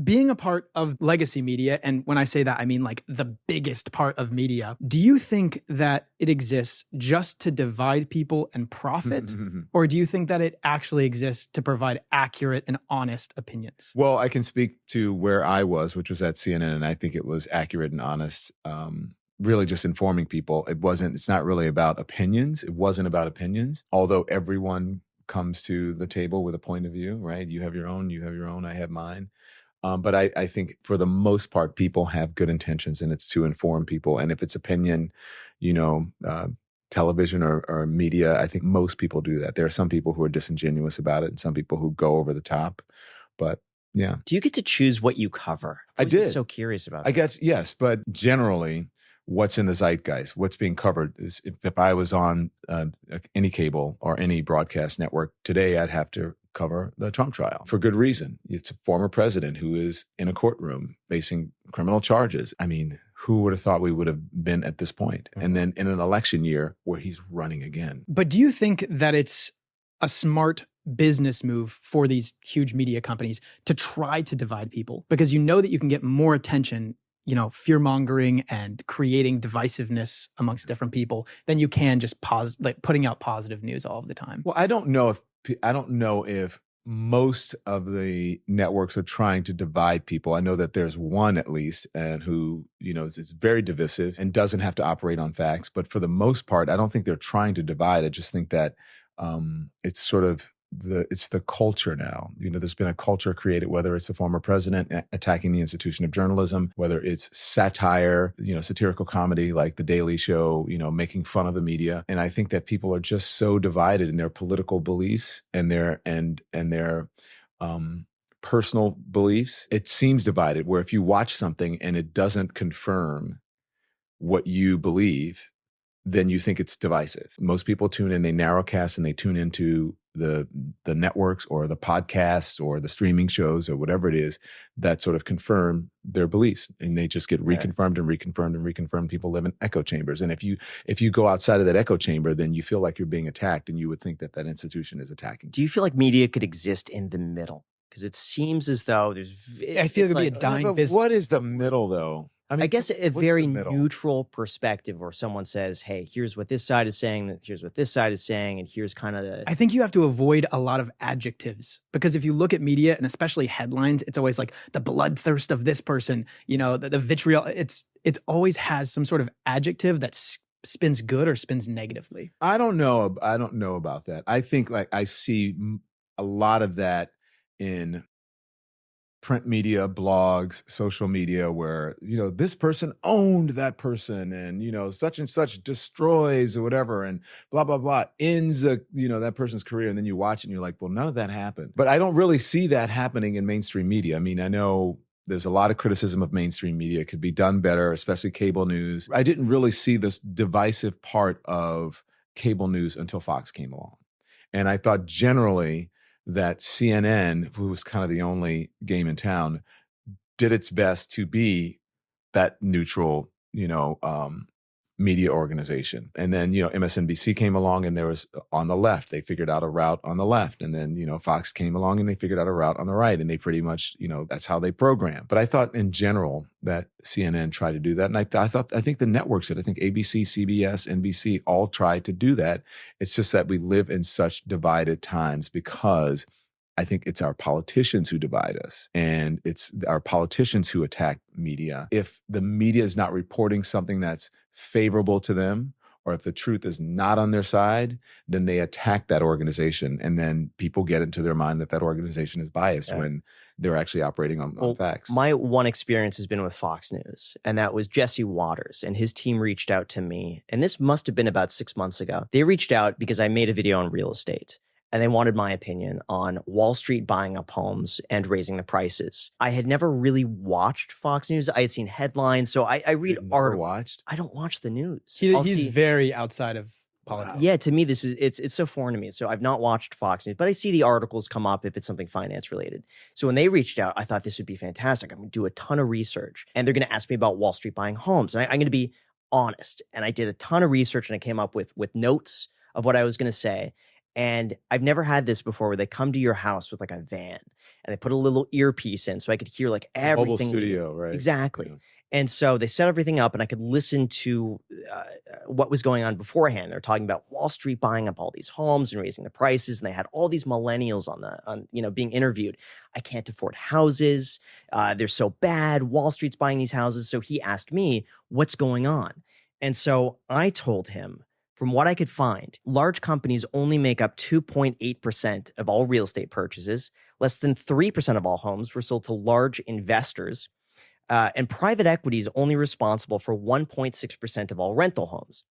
being a part of legacy media, and when I say that, I mean like the biggest part of media, do you think that it exists just to divide people and profit? Or do you think that it actually exists to provide accurate and honest opinions? Well, I can speak to where I was, which was at CNN, and I think it was accurate and honest. Really just informing people. It's not really about opinions. It wasn't about opinions, although everyone comes to the table with a point of view, right? You have your own, I have mine. But I think for the most part, people have good intentions, and it's to inform people. And if it's opinion, television or media, I think most people do that. There are some people who are disingenuous about it and some people who go over the top. But yeah. Do you get to choose what you cover? I did. So curious about I guess, yes. But generally, what's in the zeitgeist, what's being covered is if I was on any cable or any broadcast network today, I'd have to cover the Trump trial for good reason. It's a former president who is in a courtroom facing criminal charges. I mean, who would have thought we would have been at this point? And then in an election year where he's running again. But do you think that it's a smart business move for these huge media companies to try to divide people? Because you know that you can get more attention, fear-mongering and creating divisiveness amongst different people than you can just putting out positive news all of the time. Well, I don't know if most of the networks are trying to divide people. I know that there's one at least, and who, is very divisive and doesn't have to operate on facts. But for the most part, I don't think they're trying to divide. I just think that it's sort of it's the culture now. There's been a culture created, whether it's the former president attacking the institution of journalism, whether it's satire, satirical comedy like The Daily Show, making fun of the media. And I think that people are just so divided in their political beliefs and their personal beliefs. It seems divided where if you watch something and it doesn't confirm what you believe, then you think it's divisive. Most people tune in, they narrowcast and they tune into the networks or the podcasts or the streaming shows or whatever it is that sort of confirm their beliefs, and they just get reconfirmed and reconfirmed and reconfirmed. People live in echo chambers. And if you go outside of that echo chamber, then you feel like you're being attacked, and you would think that that institution is attacking. Do you feel like media could exist in the middle? Because it seems as though I feel it could be a dying business. What is the middle though? I guess a very neutral perspective where someone says, hey, here's what this side is saying, here's what this side is saying, and here's kind of the... I think you have to avoid a lot of adjectives, because if you look at media, and especially headlines, it's always like the bloodthirst of this person, the vitriol. It always has some sort of adjective that spins good or spins negatively. I don't know about that. I think I see a lot of that in print media, blogs, social media, where, this person owned that person and, such and such destroys or whatever and blah, blah, blah, ends, that person's career. And then you watch it and you're like, well, none of that happened. But I don't really see that happening in mainstream media. I mean, I know there's a lot of criticism of mainstream media. It could be done better, especially cable news. I didn't really see this divisive part of cable news until Fox came along. And I thought generally that CNN, who was kind of the only game in town, did its best to be that neutral, media organization. And then, MSNBC came along and there was on the left, they figured out a route on the left. And then, Fox came along and they figured out a route on the right. And they pretty much, that's how they program. But I thought in general that CNN tried to do that. And I think the networks did. I think ABC, CBS, NBC all tried to do that. It's just that we live in such divided times because I think it's our politicians who divide us, and it's our politicians who attack media. If the media is not reporting something that's favorable to them, or if the truth is not on their side, then they attack that organization. And then people get into their mind that organization is biased when they're actually operating on facts. My one experience has been with Fox News, and that was Jesse Waters, and his team reached out to me. And this must have been about 6 months ago. They reached out because I made a video on real estate, and they wanted my opinion on Wall Street buying up homes and raising the prices. I had never really watched Fox News. I had seen headlines, so I read articles. I don't watch the news. He's very outside of politics. Yeah, to me, it's so foreign to me. So I've not watched Fox News, but I see the articles come up if it's something finance related. So when they reached out, I thought this would be fantastic. I'm going to do a ton of research, and they're going to ask me about Wall Street buying homes. And I'm going to be honest. And I did a ton of research, and I came up with notes of what I was going to say. And I've never had this before where they come to your house with like a van and they put a little earpiece in so I could hear like It's a mobile everything. studio, right? Exactly. Yeah. And so they set everything up and I could listen to what was going on beforehand. They're talking about Wall Street buying up all these homes and raising the prices. And they had all these millennials on being interviewed. I can't afford houses. They're so bad. Wall Street's buying these houses. So he asked me, what's going on? And so I told him, from what I could find, large companies only make up 2.8% of all real estate purchases. Less than 3% of all homes were sold to large investors. And private equity is only responsible for 1.6% of all rental homes.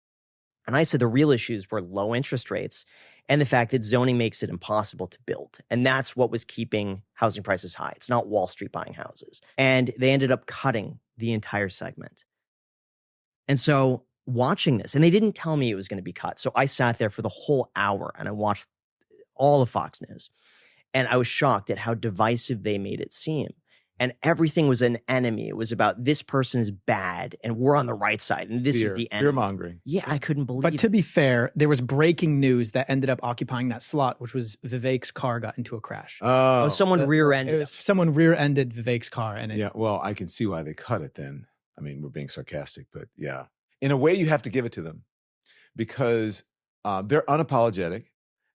And I said the real issues were low interest rates and the fact that zoning makes it impossible to build. And that's what was keeping housing prices high. It's not Wall Street buying houses. And they ended up cutting the entire segment. And so watching this, and they didn't tell me it was going to be cut. So I sat there for the whole hour and I watched all of Fox News. And I was shocked at how divisive they made it seem. And everything was an enemy. It was about this person is bad and we're on the right side. And this is the enemy. Fear mongering. Yeah, I couldn't believe But to be fair, there was breaking news that ended up occupying that slot, which was Vivek's car got into a crash. Oh, someone rear-ended. It was someone rear-ended Vivek's car. And Yeah, well, I can see why they cut it then. I mean, we're being sarcastic, but yeah. In a way, you have to give it to them because they're unapologetic.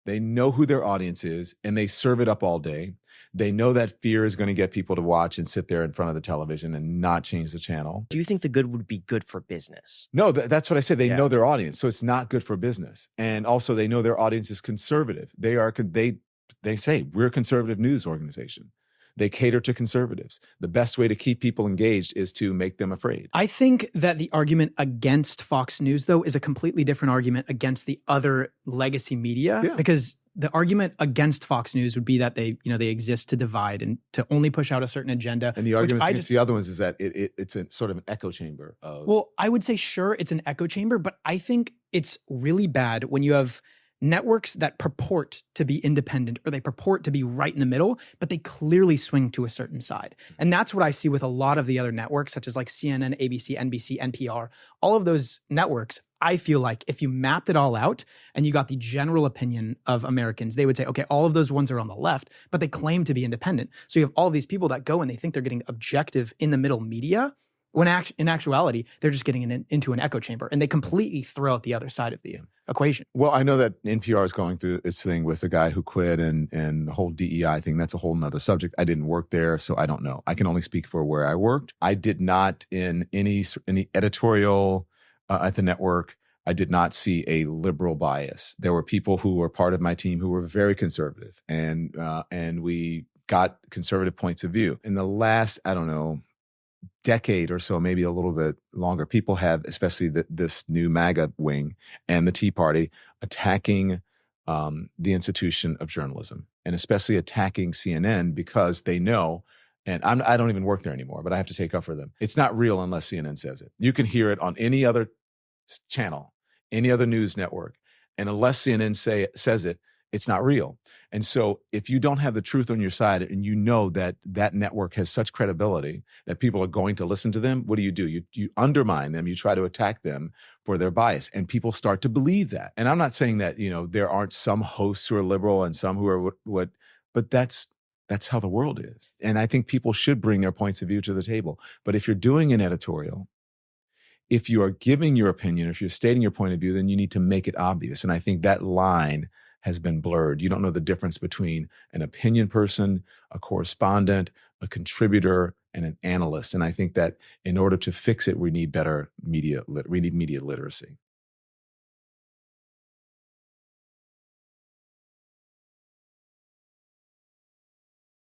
They know who their audience is and they serve it up all day. They know that fear is going to get people to watch and sit there in front of the television and not change the channel. Do you think the good would be good for business? No, that's what I said. They know their audience. So it's not good for business. And also they know their audience is conservative. They say we're a conservative news organization. They cater to conservatives. The best way to keep people engaged is to make them afraid. I think that the argument against Fox News, though, is a completely different argument against the other legacy media, because the argument against Fox News would be that they exist to divide and to only push out a certain agenda. And the argument against the other ones is that it's a sort of an echo chamber. Well, I would say, sure, it's an echo chamber, but I think it's really bad when you have networks that purport to be independent or they purport to be right in the middle, but they clearly swing to a certain side. And that's what I see with a lot of the other networks, such as like CNN, ABC, NBC, NPR, all of those networks. I feel like if you mapped it all out and you got the general opinion of Americans, they would say, okay, all of those ones are on the left, but they claim to be independent. So you have all these people that go and they think they're getting objective in the middle media, when in actuality, they're just getting into an echo chamber and they completely throw out the other side of the equation. Well, I know that NPR is going through its thing with the guy who quit and the whole DEI thing. That's a whole nother subject. I didn't work there, so I don't know. I can only speak for where I worked. I did not in any editorial at the network, I did not see a liberal bias. There were people who were part of my team who were very conservative and we got conservative points of view. In the last, I don't know, decade or so, maybe a little bit longer, people have, especially this new MAGA wing and the Tea Party, attacking the institution of journalism and especially attacking CNN because they know, and I don't even work there anymore, but I have to take up for them. It's not real unless CNN says it. You can hear it on any other channel, any other news network, and unless CNN says it, it's not real. And so if you don't have the truth on your side and you know that that network has such credibility that people are going to listen to them, what do? You undermine them. You try to attack them for their bias. And people start to believe that. And I'm not saying that, there aren't some hosts who are liberal and some who are what, but that's how the world is. And I think people should bring their points of view to the table. But if you're doing an editorial, if you are giving your opinion, if you're stating your point of view, then you need to make it obvious. And I think that line has been blurred. You don't know the difference between an opinion person, a correspondent, a contributor, and an analyst. And I think that in order to fix it, we need better media literacy.